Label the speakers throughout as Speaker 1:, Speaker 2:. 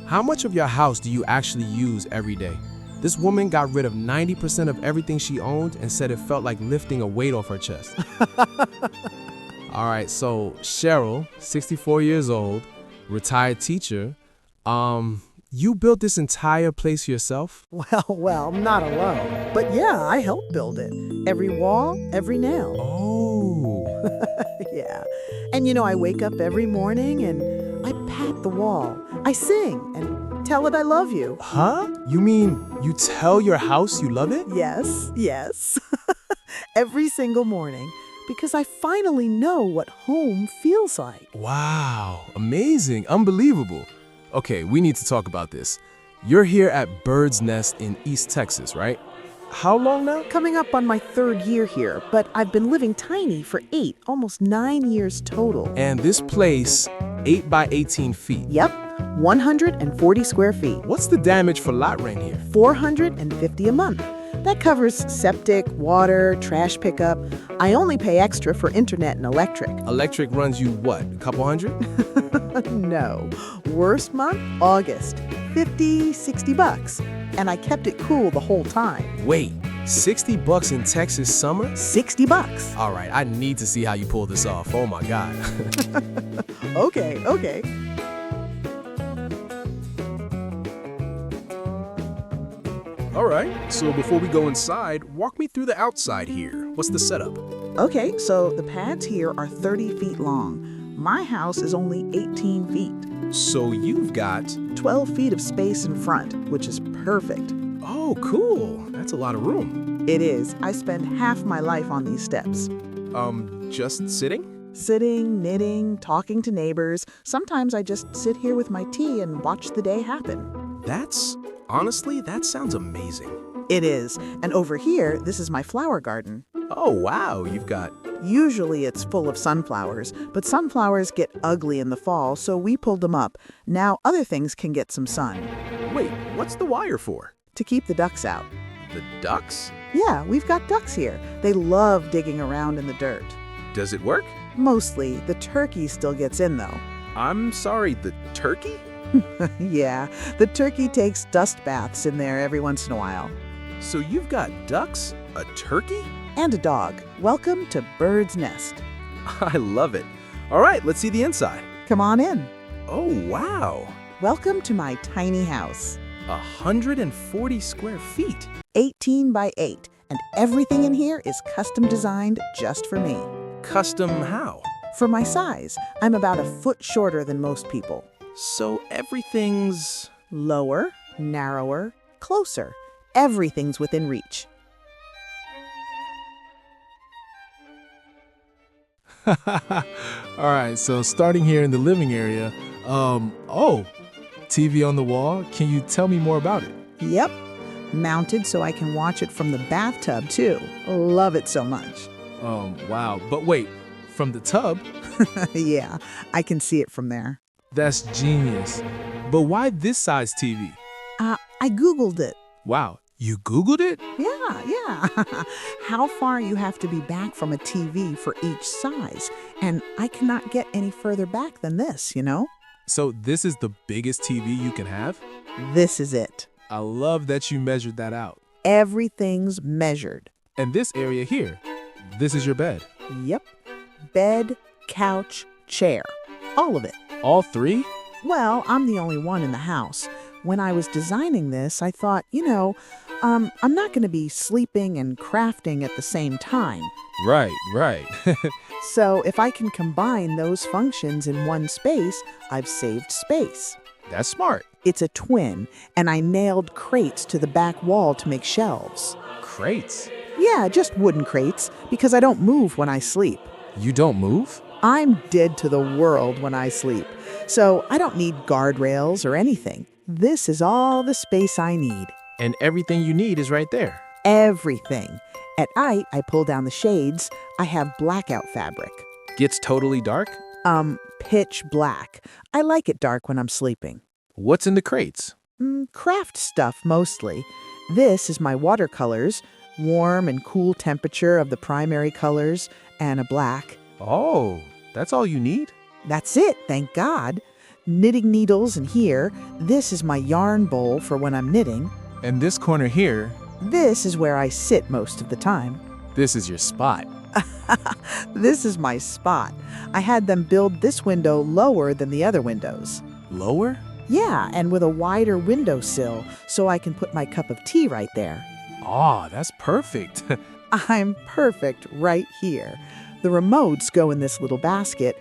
Speaker 1: How much of your house do you actually use every day? This woman got rid of 90% of everything she owned and said it felt like lifting a weight off her chest. All right, so Cheryl, 64 years old, retired teacher, you built this entire place yourself?
Speaker 2: Well, not alone. But yeah, I helped build it. Every wall, every nail.
Speaker 1: Oh.
Speaker 2: Yeah. And I wake up every morning and I pat the wall. I sing and tell it I love you.
Speaker 1: Huh? You mean you tell your house you love it?
Speaker 2: Yes. Every single morning. Because I finally know what home feels like.
Speaker 1: Wow, amazing, unbelievable. Okay, we need to talk about this. You're here at Bird's Nest in East Texas, right? How long now?
Speaker 2: Coming up on my 3rd year here, but I've been living tiny for 8, almost 9 years total.
Speaker 1: And this place, 8 by 18 feet.
Speaker 2: Yep, 140 square feet.
Speaker 1: What's the damage for lot rent here?
Speaker 2: $450 a month. That covers septic, water, trash pickup. I only pay extra for internet and electric.
Speaker 1: Electric runs you what, a couple hundred?
Speaker 2: No. Worst month, August. $50, $60. And I kept it cool the whole time.
Speaker 1: Wait, $60 in Texas summer?
Speaker 2: $60.
Speaker 1: All right, I need to see how you pull this off. Oh my God.
Speaker 2: Okay.
Speaker 3: All right, so before we go inside, walk me through the outside here. What's the setup?
Speaker 2: Okay, so the pads here are 30 feet long. My house is only 18 feet.
Speaker 3: So you've got...
Speaker 2: 12 feet of space in front, which is perfect.
Speaker 3: Oh, cool. That's a lot of room.
Speaker 2: It is. I spend half my life on these steps.
Speaker 3: Just sitting?
Speaker 2: Sitting, knitting, talking to neighbors. Sometimes I just sit here with my tea and watch the day happen.
Speaker 3: Honestly, that sounds amazing.
Speaker 2: It is. And over here, this is my flower garden.
Speaker 3: Oh, wow, you've got...
Speaker 2: Usually it's full of sunflowers, but sunflowers get ugly in the fall, so we pulled them up. Now other things can get some sun.
Speaker 3: Wait, what's the wire for?
Speaker 2: To keep the ducks out.
Speaker 3: The ducks?
Speaker 2: Yeah, we've got ducks here. They love digging around in the dirt.
Speaker 3: Does it work?
Speaker 2: Mostly. The turkey still gets in, though.
Speaker 3: I'm sorry, the turkey?
Speaker 2: Yeah, the turkey takes dust baths in there every once in a while.
Speaker 3: So you've got ducks, a turkey?
Speaker 2: And a dog. Welcome to Bird's Nest.
Speaker 3: I love it. All right, let's see the inside.
Speaker 2: Come on in.
Speaker 3: Oh, wow.
Speaker 2: Welcome to my tiny house.
Speaker 3: 140 square feet.
Speaker 2: 18 by 8, and everything in here is custom designed just for me.
Speaker 3: Custom how?
Speaker 2: For my size, I'm about a foot shorter than most people.
Speaker 3: So everything's...
Speaker 2: Lower, narrower, closer. Everything's within reach.
Speaker 1: All right, so starting here in the living area, TV on the wall. Can you tell me more about it?
Speaker 2: Yep. Mounted so I can watch it from the bathtub, too. Love it so much.
Speaker 1: Wow. But wait, from the tub?
Speaker 2: Yeah, I can see it from there.
Speaker 1: That's genius. But why this size TV?
Speaker 2: I Googled it.
Speaker 1: Wow, you Googled it?
Speaker 2: Yeah. How far you have to be back from a TV for each size. And I cannot get any further back than this,
Speaker 1: So this is the biggest TV you can have?
Speaker 2: This is it.
Speaker 1: I love that you measured that out.
Speaker 2: Everything's measured.
Speaker 1: And this area here, this is your bed.
Speaker 2: Yep. Bed, couch, chair. All of it.
Speaker 1: All 3?
Speaker 2: Well, I'm the only one in the house. When I was designing this, I thought, I'm not going to be sleeping and crafting at the same time.
Speaker 1: Right.
Speaker 2: So if I can combine those functions in one space, I've saved space.
Speaker 1: That's smart.
Speaker 2: It's a twin, and I nailed crates to the back wall to make shelves.
Speaker 1: Crates?
Speaker 2: Yeah, just wooden crates, because I don't move when I sleep.
Speaker 1: You don't move?
Speaker 2: I'm dead to the world when I sleep, so I don't need guardrails or anything. This is all the space I need.
Speaker 1: And everything you need is right there.
Speaker 2: Everything. At night, I pull down the shades. I have blackout fabric.
Speaker 1: Gets totally dark?
Speaker 2: Pitch black. I like it dark when I'm sleeping.
Speaker 1: What's in the crates?
Speaker 2: Craft stuff, mostly. This is my watercolors, warm and cool temperature of the primary colors, and a black.
Speaker 1: Oh, that's all you need?
Speaker 2: That's it, thank God. knitting needles in here. This is my yarn bowl for when I'm knitting.
Speaker 4: And this corner here,
Speaker 2: This is where I sit most of the time.
Speaker 4: this is your spot.
Speaker 2: This is my spot. I had them build this window lower than the other windows.
Speaker 4: Lower?
Speaker 2: Yeah, and with a wider windowsill so I can put my cup of tea right there.
Speaker 4: Aw, that's perfect.
Speaker 2: I'm perfect right here. The remotes go in this little basket.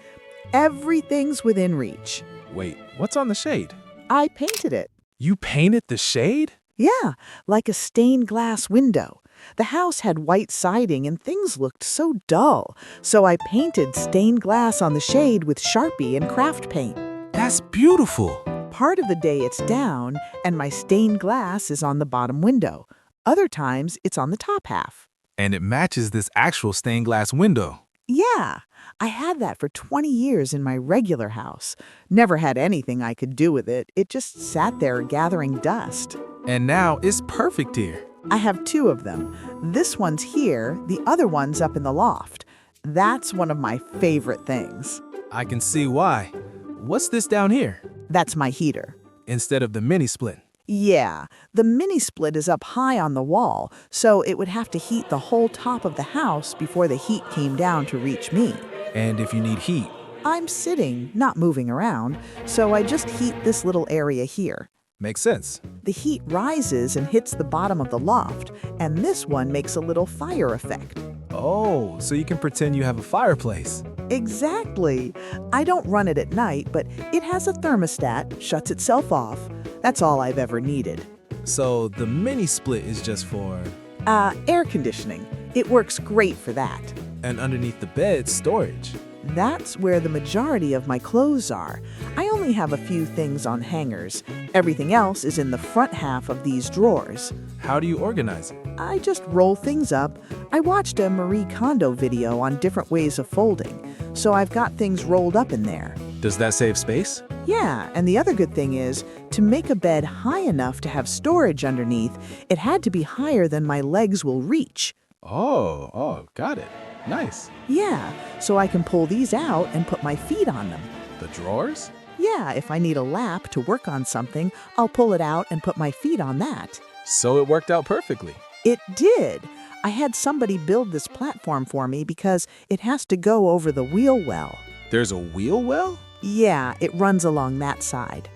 Speaker 2: Everything's within reach.
Speaker 4: Wait, what's on the shade?
Speaker 2: I painted it.
Speaker 4: You painted the shade?
Speaker 2: Yeah, like a stained glass window. The house had white siding and things looked so dull, so I painted stained glass on the shade with Sharpie and craft paint.
Speaker 4: That's beautiful.
Speaker 2: Part of the day it's down and my stained glass is on the bottom window. Other times it's on the top half.
Speaker 4: And it matches this actual stained glass window.
Speaker 2: Yeah, I had that for 20 years in my regular house. Never had anything I could do with it. It just sat there gathering dust.
Speaker 4: And now it's perfect here.
Speaker 2: I have two of them. This one's here, the other one's up in the loft. That's one of my favorite things.
Speaker 4: I can see why. What's this down here?
Speaker 2: That's my heater.
Speaker 4: Instead of the mini split.
Speaker 2: Yeah, the mini split is up high on the wall, so it would have to heat the whole top of the house before the heat came down to reach me.
Speaker 4: And if you need heat,
Speaker 2: I'm sitting, not moving around, so I just heat this little area here.
Speaker 4: makes sense.
Speaker 2: The heat rises and hits the bottom of the loft, and this one makes a little fire effect.
Speaker 4: Oh, so you can pretend you have a fireplace.
Speaker 2: Exactly. I don't run it at night, but it has a thermostat, shuts itself off. That's all I've ever needed.
Speaker 4: So the mini split is just for...
Speaker 2: Air conditioning. It works great for that.
Speaker 4: And underneath the bed, storage.
Speaker 2: That's where the majority of my clothes are. I only have a few things on hangers. Everything else is in the front half of these drawers.
Speaker 4: How do you organize it?
Speaker 2: I just roll things up. I watched a Marie Kondo video on different ways of folding, so I've got things rolled up in there.
Speaker 4: Does that save space?
Speaker 2: Yeah, and the other good thing is, to make a bed high enough to have storage underneath, it had to be higher than my legs will reach.
Speaker 4: Oh, got it. Nice.
Speaker 2: Yeah, so I can pull these out and put my feet on them.
Speaker 4: The drawers?
Speaker 2: Yeah, if I need a lap to work on something, I'll pull it out and put my feet on that.
Speaker 4: So it worked out perfectly.
Speaker 2: It did. I had somebody build this platform for me because it has to go over the wheel well.
Speaker 4: There's a wheel well?
Speaker 2: Yeah, it runs along that side.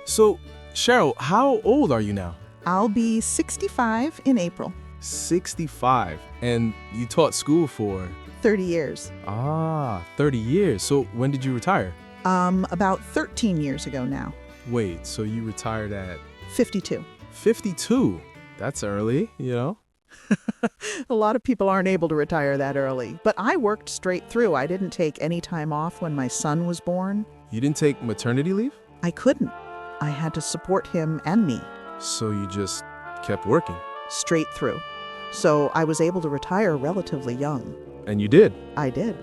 Speaker 1: So, Cheryl, how old are you now?
Speaker 2: I'll be 65 in April.
Speaker 1: 65. And you taught school for...
Speaker 2: 30 years.
Speaker 1: 30 years. So when did you retire?
Speaker 2: About 13 years ago now.
Speaker 1: Wait, so you retired at
Speaker 2: 52.
Speaker 1: 52? That's early, you know?
Speaker 2: A lot of people aren't able to retire that early, but I worked straight through. I didn't take any time off when my son was born.
Speaker 1: You didn't take maternity leave?
Speaker 2: I couldn't. I had to support him and me
Speaker 1: So you just kept working.
Speaker 2: straight through. So I was able to retire relatively young.
Speaker 1: And you did.
Speaker 2: I did.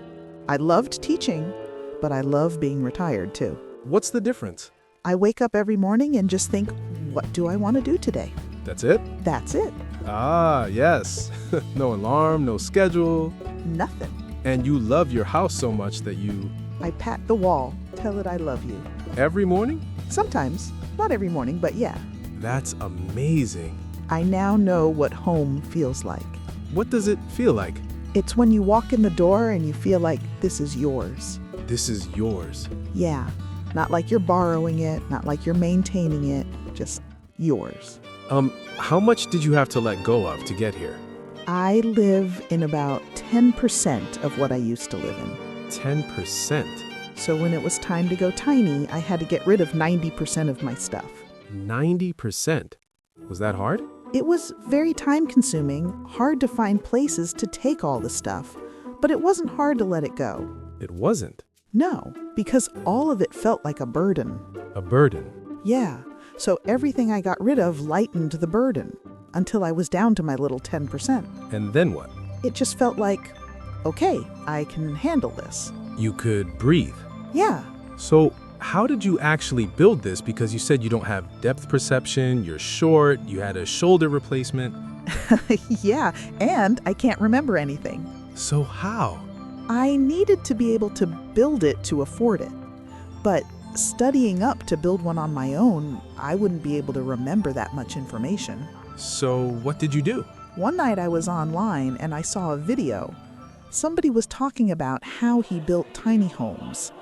Speaker 2: I loved teaching, but I love being retired too.
Speaker 1: What's the difference?
Speaker 2: I wake up every morning and just think, what do I want to do today?
Speaker 1: That's it?
Speaker 2: That's it.
Speaker 1: Yes. No alarm, no schedule.
Speaker 2: Nothing.
Speaker 1: And you love your house so much that you...
Speaker 2: I pat the wall, tell it I love you.
Speaker 1: Every morning?
Speaker 2: Sometimes. Not every morning, but yeah.
Speaker 1: That's amazing.
Speaker 2: I now know what home feels like.
Speaker 1: What does it feel like?
Speaker 2: It's when you walk in the door and you feel like this is yours.
Speaker 1: This is yours.
Speaker 2: Yeah. Not like you're borrowing it, not like you're maintaining it, just yours.
Speaker 1: How much did you have to let go of to get here?
Speaker 2: I live in about 10% of what I used to live in.
Speaker 1: 10%.
Speaker 2: So when it was time to go tiny, I had to get rid of 90% of my stuff.
Speaker 1: 90%. Was that hard?
Speaker 2: It was very time-consuming, hard to find places to take all the stuff, but it wasn't hard to let it go.
Speaker 1: It wasn't.
Speaker 2: No, because all of it felt like a burden.
Speaker 1: A burden.
Speaker 2: Yeah, so everything I got rid of lightened the burden, until I was down to my little 10%.
Speaker 1: And then what?
Speaker 2: It just felt like, okay, I can handle this.
Speaker 1: You could breathe.
Speaker 2: Yeah.
Speaker 1: So, how did you actually build this? Because you said you don't have depth perception, you're short, you had a shoulder replacement.
Speaker 2: Yeah, and I can't remember anything.
Speaker 3: So how?
Speaker 2: I needed to be able to build it to afford it. But studying up to build one on my own, I wouldn't be able to remember that much information.
Speaker 3: So what did you do?
Speaker 2: One night I was online and I saw a video. Somebody was talking about how he built tiny homes.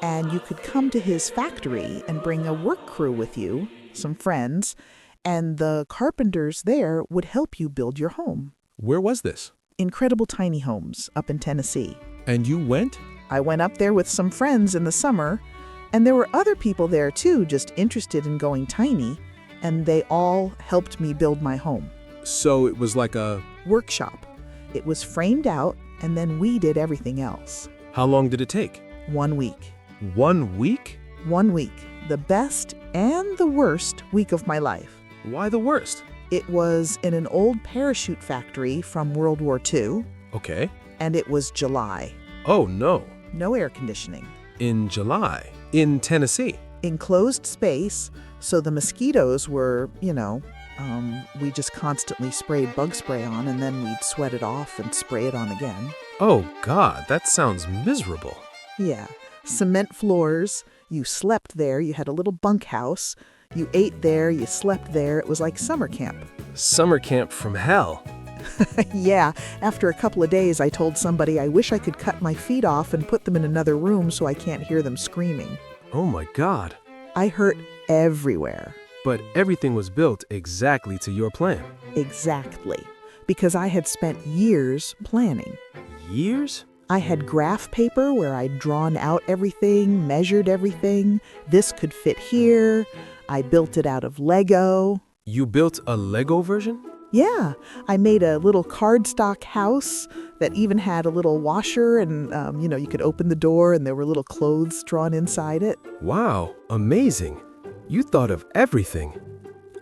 Speaker 2: And you could come to his factory and bring a work crew with you, some friends, and the carpenters there would help you build your home.
Speaker 3: Where was this?
Speaker 2: Incredible Tiny Homes up in Tennessee.
Speaker 3: And you went?
Speaker 2: I went up there with some friends in the summer, and there were other people there too, just interested in going tiny, and they all helped me build my home.
Speaker 3: So it was like a...
Speaker 2: Workshop. It was framed out, and then we did everything else.
Speaker 3: How long did it take?
Speaker 2: 1 week.
Speaker 3: 1 week?
Speaker 2: 1 week. The best and the worst week of my life.
Speaker 3: Why the worst?
Speaker 2: It was in an old parachute factory from World War II,
Speaker 3: Okay.
Speaker 2: and it was July.
Speaker 3: Oh, no.
Speaker 2: No air conditioning.
Speaker 3: In July. In Tennessee.
Speaker 2: Enclosed space, so the mosquitoes were, we just constantly sprayed bug spray on, and then we'd sweat it off and spray it on again.
Speaker 3: Oh, God, that sounds miserable.
Speaker 2: Yeah. Cement floors. You slept there. You had a little bunkhouse. You ate there. You slept there. It was like summer camp.
Speaker 3: Summer camp from hell.
Speaker 2: Yeah. After a couple of days, I told somebody I wish I could cut my feet off and put them in another room so I can't hear them screaming.
Speaker 3: Oh, my God.
Speaker 2: I hurt everywhere.
Speaker 3: But everything was built exactly to your plan.
Speaker 2: Exactly. Because I had spent years planning.
Speaker 3: Years?
Speaker 2: I had graph paper where I'd drawn out everything, measured everything. This could fit here. I built it out of Lego.
Speaker 3: You built a Lego version?
Speaker 2: Yeah, I made a little cardstock house that even had a little washer and, you could open the door and there were little clothes drawn inside it.
Speaker 3: Wow, amazing. You thought of everything.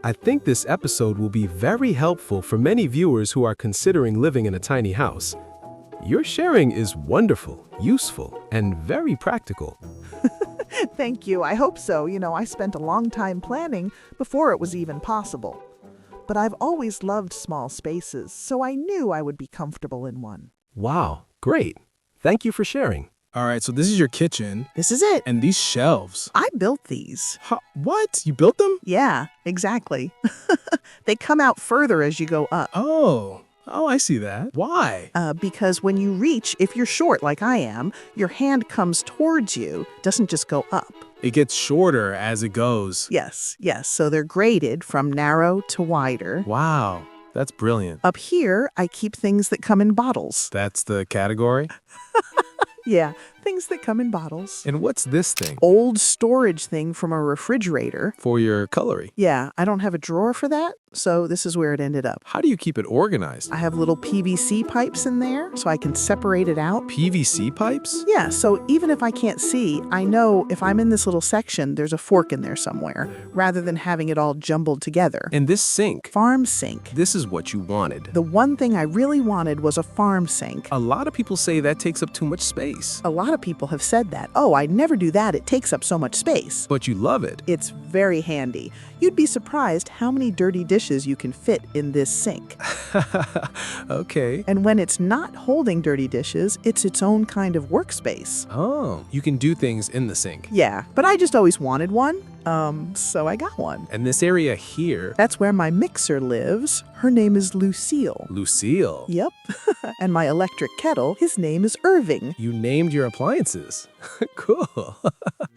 Speaker 3: I think this episode will be very helpful for many viewers who are considering living in a tiny house. Your sharing is wonderful, useful, and very practical.
Speaker 2: Thank you. I hope so. I spent a long time planning before it was even possible. But I've always loved small spaces, so I knew I would be comfortable in one.
Speaker 3: Wow, great. Thank you for sharing.
Speaker 5: All right, so this is your kitchen.
Speaker 2: This is it.
Speaker 5: And these shelves.
Speaker 2: I built these.
Speaker 5: What? You built them?
Speaker 2: Yeah, exactly. They come out further as you go up.
Speaker 5: Oh, I see that. Why?
Speaker 2: Because when you reach, if you're short like I am, your hand comes towards you, doesn't just go up.
Speaker 5: It gets shorter as it goes.
Speaker 2: Yes. So they're graded from narrow to wider.
Speaker 5: Wow, that's brilliant.
Speaker 2: Up here, I keep things that come in bottles.
Speaker 5: That's the category?
Speaker 2: Yeah, things that come in bottles.
Speaker 5: And what's this thing?
Speaker 2: Old storage thing from a refrigerator.
Speaker 5: For your cutlery.
Speaker 2: Yeah, I don't have a drawer for that, so this is where it ended up.
Speaker 5: How do you keep it organized?
Speaker 2: I have little PVC pipes in there, so I can separate it out.
Speaker 5: PVC pipes?
Speaker 2: Yeah, so even if I can't see, I know if I'm in this little section, there's a fork in there somewhere, rather than having it all jumbled together.
Speaker 5: And this sink?
Speaker 2: Farm sink.
Speaker 5: This is what you wanted.
Speaker 2: The one thing I really wanted was a farm sink.
Speaker 5: A lot of people say that takes up too much space.
Speaker 2: A lot of people have said that. Oh, I never do that. It takes up so much space.
Speaker 5: But you love it.
Speaker 2: It's very handy. You'd be surprised how many dirty dishes you can fit in this sink.
Speaker 5: Okay.
Speaker 2: And when it's not holding dirty dishes, it's its own kind of workspace.
Speaker 5: Oh, you can do things in the sink.
Speaker 2: Yeah, but I just always wanted one, so I got one.
Speaker 5: And this area here...
Speaker 2: That's where my mixer lives. Her name is Lucille.
Speaker 5: Lucille.
Speaker 2: Yep. And my electric kettle, his name is Irving.
Speaker 5: You named your appliances. Cool.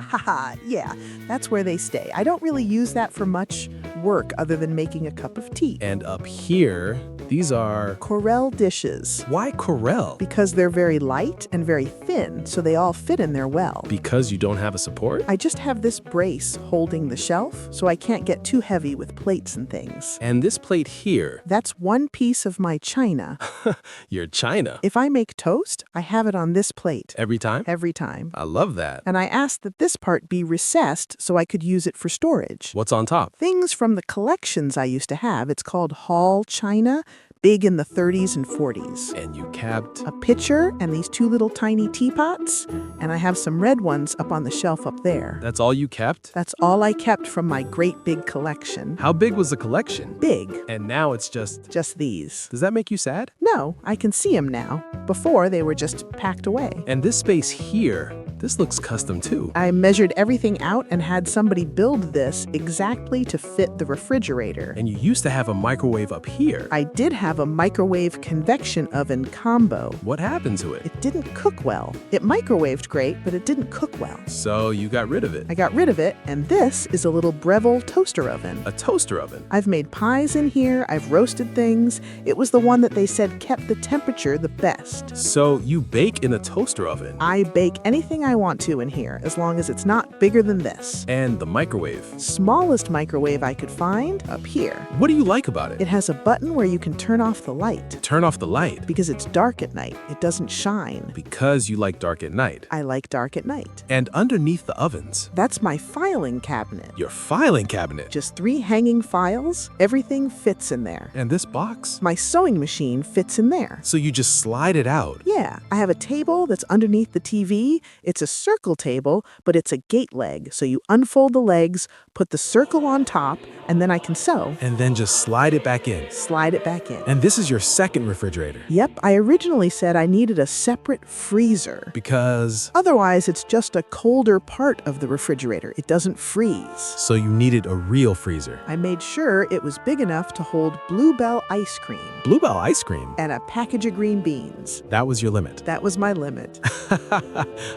Speaker 2: Haha, yeah, that's where they stay. I don't really use that for much work other than making a cup of tea.
Speaker 5: And up here, these are...
Speaker 2: Corelle dishes.
Speaker 5: Why Corelle?
Speaker 2: Because they're very light and very thin, so they all fit in there well.
Speaker 5: Because you don't have a support?
Speaker 2: I just have this brace holding the shelf, so I can't get too heavy with plates and things.
Speaker 5: And this plate here...
Speaker 2: That's one piece of my china.
Speaker 5: Your china?
Speaker 2: If I make toast, I have it on this plate.
Speaker 5: Every time?
Speaker 2: Every time.
Speaker 5: I love that.
Speaker 2: And I asked that this part be recessed so I could use it for storage.
Speaker 5: What's on top?
Speaker 2: Things from the collections I used to have. It's called hall china. big in the 30s and 40s.
Speaker 3: And you kept.
Speaker 2: A pitcher and these 2 little tiny teapots, and I have some red ones up on the shelf up there.
Speaker 3: That's all you kept?
Speaker 2: That's all I kept from my great big collection.
Speaker 3: How big was the collection?
Speaker 2: Big.
Speaker 3: And now it's just
Speaker 2: These.
Speaker 3: Does that make you sad?
Speaker 2: No, I can see them now. Before, they were just packed away.
Speaker 3: And this space here, this looks custom too.
Speaker 2: I measured everything out and had somebody build this exactly to fit the refrigerator.
Speaker 3: And you used to have a microwave up here.
Speaker 2: I did have a microwave convection oven combo.
Speaker 3: What happened to it?
Speaker 2: It didn't cook well. It microwaved great, but it didn't cook well.
Speaker 3: So you got rid of it.
Speaker 2: I got rid of it, and this is a little Breville toaster oven.
Speaker 3: A toaster oven.
Speaker 2: I've made pies in here, I've roasted things. It was the one that they said kept the temperature the best.
Speaker 3: So you bake in a toaster oven.
Speaker 2: I bake anything I want to in here, as long as it's not bigger than this.
Speaker 3: And the microwave.
Speaker 2: Smallest microwave I could find, up here.
Speaker 3: What do you like about it?
Speaker 2: It has a button where you can turn off the light.
Speaker 3: Turn off the light.
Speaker 2: Because it's dark at night, it doesn't shine.
Speaker 3: Because you like dark at night.
Speaker 2: I like dark at night.
Speaker 3: And underneath the ovens.
Speaker 2: That's my filing cabinet.
Speaker 3: Your filing cabinet.
Speaker 2: Just 3 hanging files, everything fits in there.
Speaker 3: And this box?
Speaker 2: My sewing machine fits in there.
Speaker 3: So you just slide it out.
Speaker 2: Yeah, I have a table that's underneath the TV. It's a circle table, but it's a gate leg. So you unfold the legs, put the circle on top, and then I can sew.
Speaker 3: And then just slide it back in.
Speaker 2: Slide it back in.
Speaker 3: And this is your second refrigerator.
Speaker 2: Yep, I originally said I needed a separate freezer.
Speaker 3: Because?
Speaker 2: Otherwise, it's just a colder part of the refrigerator. It doesn't freeze.
Speaker 3: So you needed a real freezer.
Speaker 2: I made sure it was big enough to hold Bluebell ice cream.
Speaker 3: Bluebell ice cream?
Speaker 2: And a package of green beans.
Speaker 3: That was your limit.
Speaker 2: That was my limit.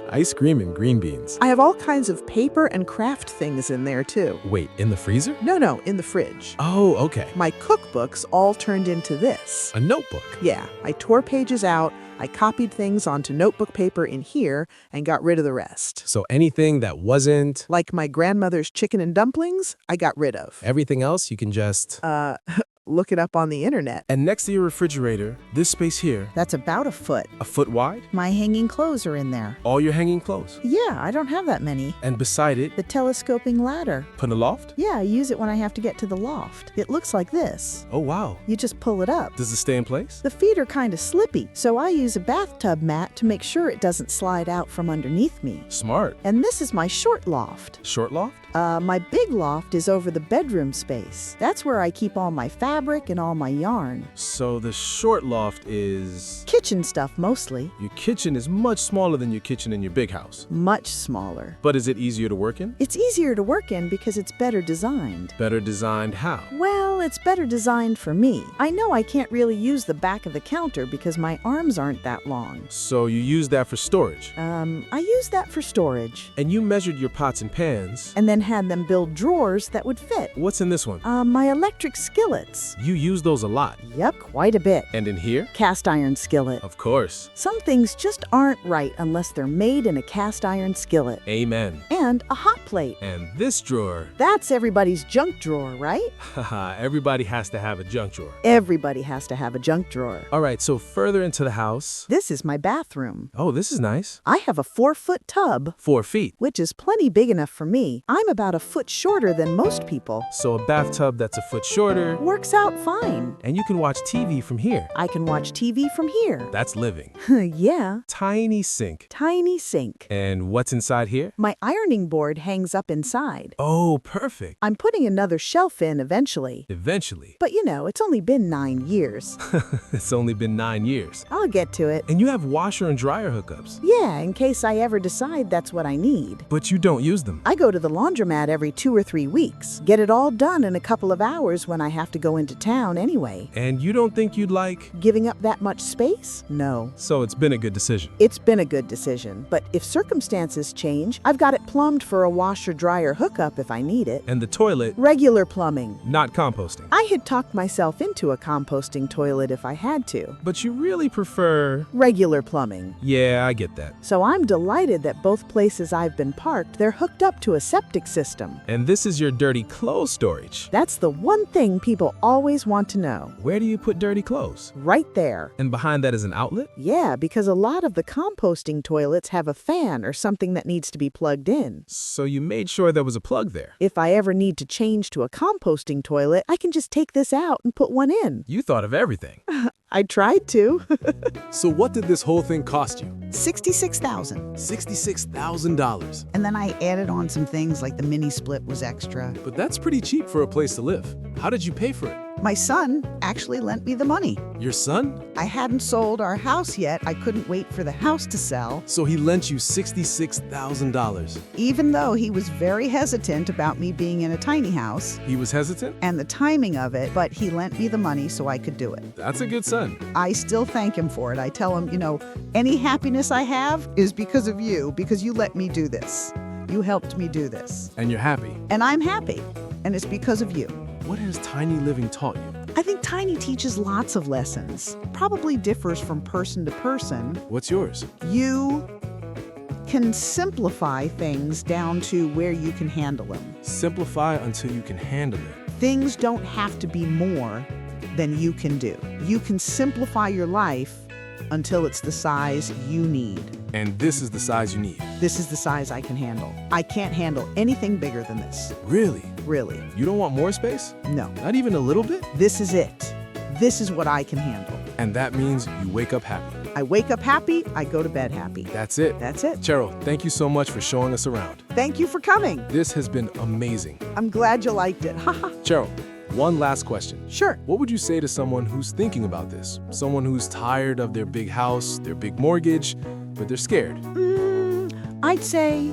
Speaker 3: Ice cream and green beans.
Speaker 2: I have all kinds of paper and craft things in there, too.
Speaker 3: Wait, in the freezer?
Speaker 2: No, in the fridge.
Speaker 3: Oh, okay.
Speaker 2: My cookbooks all turned into this.
Speaker 3: A notebook.
Speaker 2: Yeah, I tore pages out, I copied things onto notebook paper in here, and got rid of the rest.
Speaker 3: So anything that wasn't...
Speaker 2: Like my grandmother's chicken and dumplings, I got rid of.
Speaker 3: Everything else you can just...
Speaker 2: Look it up on the internet.
Speaker 1: And next to your refrigerator, this space here,
Speaker 6: That's about a foot.
Speaker 1: a foot wide,
Speaker 6: My hanging clothes are in there.
Speaker 1: all your hanging clothes.
Speaker 6: Yeah, I don't have that many.
Speaker 1: And beside it,
Speaker 6: The telescoping ladder.
Speaker 1: put a loft.
Speaker 6: Yeah, I use it when I have to get to the loft. It looks like this.
Speaker 1: Oh, wow.
Speaker 6: You just pull it up.
Speaker 1: Does it stay in place?
Speaker 6: The feet are kind of slippy, so I use a bathtub mat to make sure it doesn't slide out from underneath me.
Speaker 1: Smart.
Speaker 6: And this is my short loft.
Speaker 1: Short loft?
Speaker 6: My big loft is over the bedroom space. That's where I keep all my fabric and all my yarn.
Speaker 1: So the short loft is...
Speaker 6: Kitchen stuff mostly.
Speaker 1: Your kitchen is much smaller than your kitchen in your big house.
Speaker 6: Much smaller.
Speaker 1: But is it easier to work in?
Speaker 6: It's easier to work in because it's better designed.
Speaker 1: Better designed how?
Speaker 6: Well, it's better designed for me. I know I can't really use the back of the counter because my arms aren't that long.
Speaker 1: So you use that for storage.
Speaker 6: I use that for storage.
Speaker 1: And you measured your pots and pans.
Speaker 6: And then had them build drawers that would fit.
Speaker 1: What's in this one?
Speaker 6: My electric skillets.
Speaker 1: You use those a lot.
Speaker 6: Yep, quite a bit.
Speaker 1: And in here?
Speaker 6: Cast iron skillet.
Speaker 1: Of course.
Speaker 6: Some things just aren't right unless they're made in a cast iron skillet.
Speaker 1: Amen.
Speaker 6: And a hot plate.
Speaker 1: And this drawer.
Speaker 6: That's everybody's junk drawer, right?
Speaker 1: Haha, everybody has to have a junk drawer.
Speaker 6: Everybody has to have a junk drawer.
Speaker 1: All right, so further into the house.
Speaker 6: This is my bathroom.
Speaker 1: Oh, this is nice.
Speaker 6: I have a 4-foot tub,
Speaker 1: 4 feet.
Speaker 6: which is plenty big enough for me. I'm about a foot shorter than most people.
Speaker 1: So a bathtub that's a foot shorter.
Speaker 6: Works out fine.
Speaker 1: And you can watch TV from here.
Speaker 6: I can watch TV from here.
Speaker 1: That's living.
Speaker 6: Yeah.
Speaker 1: Tiny sink.
Speaker 6: Tiny sink.
Speaker 1: And what's inside here?
Speaker 6: My ironing board hangs up inside.
Speaker 1: Oh, perfect.
Speaker 6: I'm putting another shelf in eventually.
Speaker 1: Eventually.
Speaker 6: But you know, it's only been 9 years.
Speaker 1: It's only been 9 years.
Speaker 6: I'll get to it.
Speaker 1: And you have washer and dryer hookups.
Speaker 6: Yeah, in case I ever decide that's what I need.
Speaker 1: But you don't use them.
Speaker 6: I go to the laundromat every 2 or 3 weeks. Get it all done in a couple of hours when I have to go into town anyway.
Speaker 1: And you don't think you'd like...
Speaker 6: Giving up that much space? No.
Speaker 1: So it's been a good decision.
Speaker 6: It's been a good decision, but if circumstances change, I've got it plumbed for a washer-dryer hookup if I need it.
Speaker 1: And the toilet,
Speaker 6: Regular plumbing.
Speaker 1: not composting.
Speaker 6: I had talked myself into a composting toilet if I had to.
Speaker 1: But you really prefer...
Speaker 6: Regular plumbing.
Speaker 1: Yeah, I get that.
Speaker 6: So I'm delighted that both places I've been parked, they're hooked up to a septic system.
Speaker 1: And this is your dirty clothes storage.
Speaker 6: That's the one thing people always want to know.
Speaker 1: Where do you put dirty clothes?
Speaker 6: Right there.
Speaker 1: And behind that is an outlet?
Speaker 6: Yeah, because a lot of the composting toilets have a fan or something that needs to be plugged in.
Speaker 1: So you made sure there was a plug there.
Speaker 6: If I ever need to change to a composting toilet, I can just take this out and put one in.
Speaker 1: You thought of everything.
Speaker 6: I tried to.
Speaker 1: So what did this whole thing cost you?
Speaker 7: $66,000.
Speaker 1: $66,000.
Speaker 7: And then I added on some things like the mini split was extra.
Speaker 1: But that's pretty cheap for a place to live. How did you pay for it?
Speaker 7: My son actually lent me the money.
Speaker 1: Your son?
Speaker 7: I hadn't sold our house yet. I couldn't wait for the house to sell,
Speaker 1: So he lent you $66,000.
Speaker 7: even though he was very hesitant about me being in a tiny house
Speaker 1: He was hesitant?
Speaker 7: and the timing of it, but he lent me the money so I could do it.
Speaker 1: That's a good son.
Speaker 7: I still thank him for it. I tell him, any happiness I have is because of you, because you let me do this. You helped me do this.
Speaker 1: And you're happy.
Speaker 7: And I'm happy. And it's because of you.
Speaker 1: What has tiny living taught you?
Speaker 7: I think Tiny teaches lots of lessons. Probably differs from person to person.
Speaker 1: What's yours?
Speaker 7: You can simplify things down to where you can handle them.
Speaker 1: Simplify until you can handle it.
Speaker 7: Things don't have to be more than you can do. You can simplify your life until it's the size you need.
Speaker 1: And this is the size you need.
Speaker 7: This is the size I can handle. I can't handle anything bigger than this.
Speaker 1: Really?
Speaker 7: Really.
Speaker 1: You don't want more space?
Speaker 7: No.
Speaker 1: Not even a little bit?
Speaker 7: This is it. This is what I can handle.
Speaker 1: And that means you wake up happy.
Speaker 7: I wake up happy, I go to bed happy.
Speaker 1: That's it.
Speaker 7: That's it.
Speaker 1: Cheryl, thank you so much for showing us around.
Speaker 7: Thank you for coming.
Speaker 1: This has been amazing.
Speaker 7: I'm glad you liked it. Haha.
Speaker 1: Cheryl, one last question.
Speaker 7: Sure.
Speaker 1: What would you say to someone who's thinking about this? Someone who's tired of their big house, their big mortgage, but they're scared.
Speaker 7: I'd say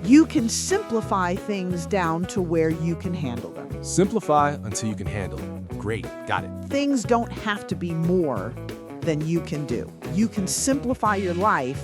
Speaker 7: you can simplify things down to where you can handle them.
Speaker 1: Simplify until you can handle it. Great, got it.
Speaker 7: Things don't have to be more than you can do. You can simplify your life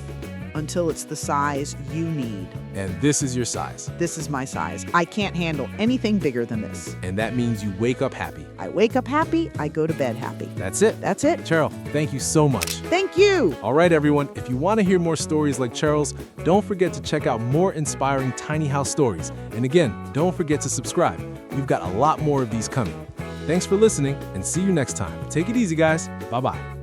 Speaker 7: until it's the size you need.
Speaker 1: And this is your size.
Speaker 7: This is my size. I can't handle anything bigger than this.
Speaker 1: And that means you wake up happy.
Speaker 7: I wake up happy, I go to bed happy.
Speaker 1: That's it.
Speaker 7: That's it.
Speaker 1: Cheryl, thank you so much.
Speaker 7: Thank you.
Speaker 1: All right, everyone, if you want to hear more stories like Cheryl's, don't forget to check out more inspiring tiny house stories. And again, don't forget to subscribe. We've got a lot more of these coming. Thanks for listening, and see you next time. Take it easy, guys. Bye-bye.